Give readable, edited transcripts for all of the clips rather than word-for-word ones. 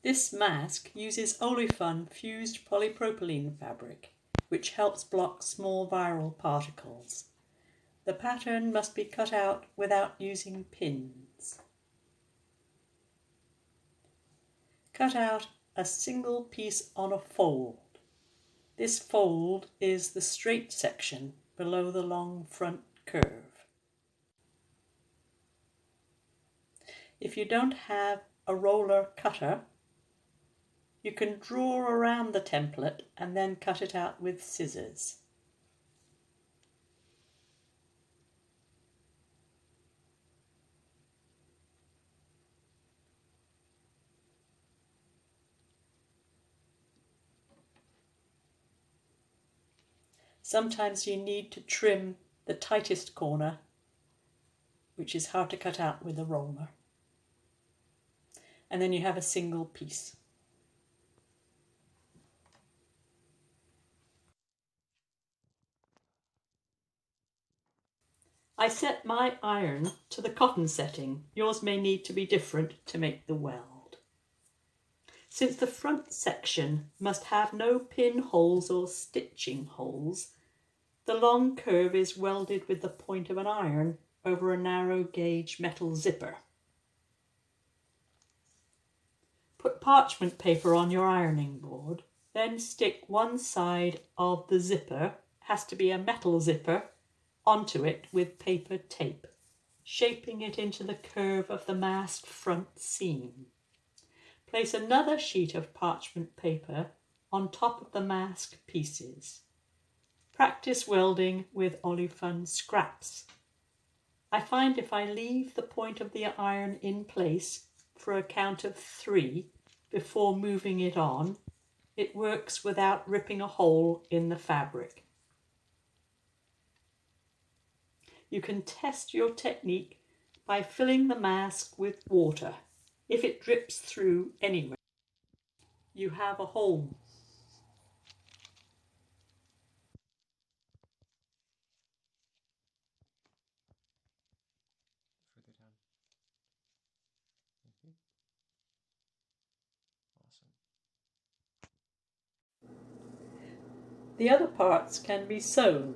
This mask uses Oly-Fun fused polypropylene fabric, which helps block small viral particles. The pattern must be cut out without using pins. Cut out a single piece on a fold. This fold is the straight section below the long front curve. If you don't have a roller cutter, you can draw around the template and then cut it out with scissors. Sometimes you need to trim the tightest corner, which is hard to cut out with a roller. And then you have a single piece. I set my iron to the cotton setting. Yours may need to be different to make the weld. Since the front section must have no pinholes or stitching holes, the long curve is welded with the point of an iron over a narrow gauge metal zipper. Put parchment paper on your ironing board, then stick one side of the zipper, has to be a metal zipper, onto it with paper tape, shaping it into the curve of the mask front seam. Place another sheet of parchment paper on top of the mask pieces. Practice welding with Oly-Fun scraps. I find if I leave the point of the iron in place for a count of 3 before moving it on, it works without ripping a hole in the fabric. You can test your technique by filling the mask with water. If it drips through anywhere, you have a hole. Further down. Awesome. The other parts can be sewn.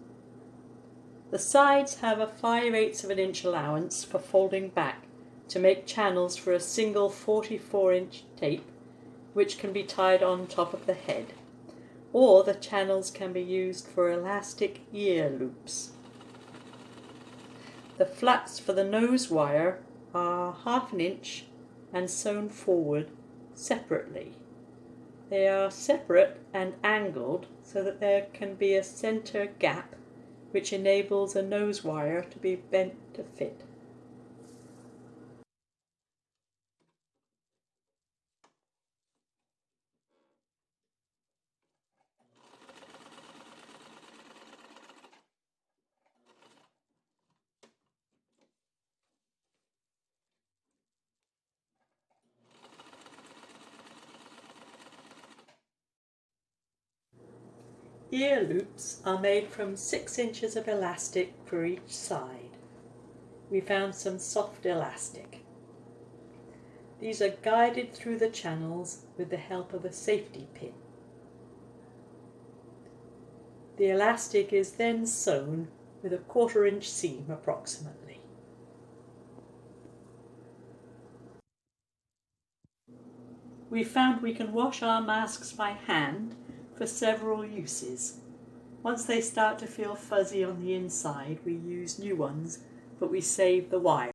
The sides have a 5/8 of an inch allowance for folding back to make channels for a single 44-inch tape, which can be tied on top of the head, or the channels can be used for elastic ear loops. The flaps for the nose wire are 1/2 inch and sewn forward separately. They are separate and angled so that there can be a center gap which enables a nose wire to be bent to fit. Ear loops are made from 6 inches of elastic for each side. We found some soft elastic. These are guided through the channels with the help of a safety pin. The elastic is then sewn with a 1/4 inch seam approximately. We found we can wash our masks by hand for several uses. Once they start to feel fuzzy on the inside, we use new ones, but we save the wire.